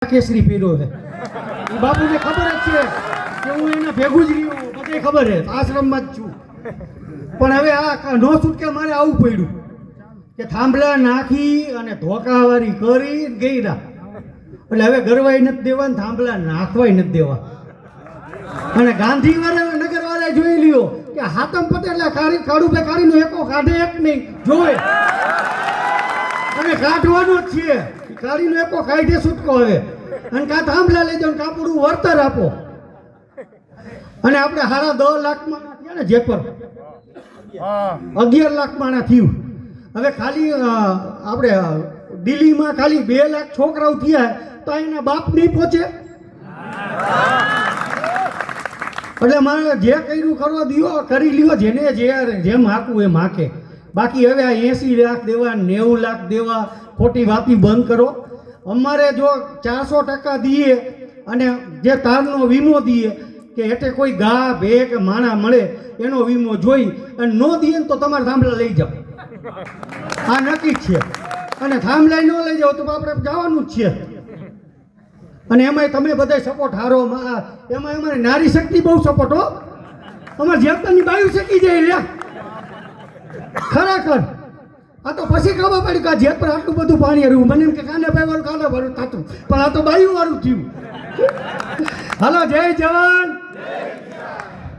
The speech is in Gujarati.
કેસરી પીરો છે બાપુને ખબર જ છે કે હું એને ભેગું જ રહ્યો બધે ખબર છે આશ્રમમાં જ છું પણ હવે આ નો છૂટકે મારે આવવું પડ્યું કે થાંભલા નાખી અને ધોકાવાળી કરી ગઈરા એટલે હવે ગરવાઈ નથી દેવા ને થાંભલા નાખવાય નથી દેવા અને ગાંધીવાળા નગરવાળા જોઈ લ્યો કે હાતમ પટેલ કાળુભાઈ કાળીનો એકો કાઢે એક નહીં જોવે અને કાઢવાનો જ છે કાળીનો એકો કાઢે છૂટકો હવે અને કાં થાંભલા લઈ જાઓ કાં પૂરું વળતર આપો અને આપણે 10.5 લાખ માણા થયા ને જેપર 11 લાખ માણા થયું હવે ખાલી આપણે દિલ્હીમાં ખાલી 2 લાખ છોકરાઓ થયા તો એના બાપ નહીં પહોંચે એટલે મારે જે કર્યું કરવા દિયો કરી લ્યો જેને જેમ હાકવું એમ હાકે બાકી હવે આ 80 લાખ દેવા 90 લાખ દેવા ખોટી વાતી બંધ કરો અમારે જો 400% દઈએ અને જે તારનો વીમો દઈએ કે હેઠે કોઈ ગા ભે કે માણા મળે એનો વીમો જોઈ અને ન દઈએ ને તો તમારે થાંભલા લઈ જાઓ આ નક્કી જ છે અને થાંભલા ન લઈ જાઓ તો આપણે જવાનું જ છે અને એમાંય તમે બધા સપોર્ટ હારો એમાં અમારે નારી શક્તિ બહુ સપોર્ટ હો અમારે જેમતાની બાયુ શકી જાય લે ખરેખર આ તો પછી ખબર પડી કે જેત પર આટલું બધું પાણી હર્યું મને એમ કે કાને ભાઈ વાળું થતું પણ આ તો બાયુ વાળું થયું હાલો જય જવાન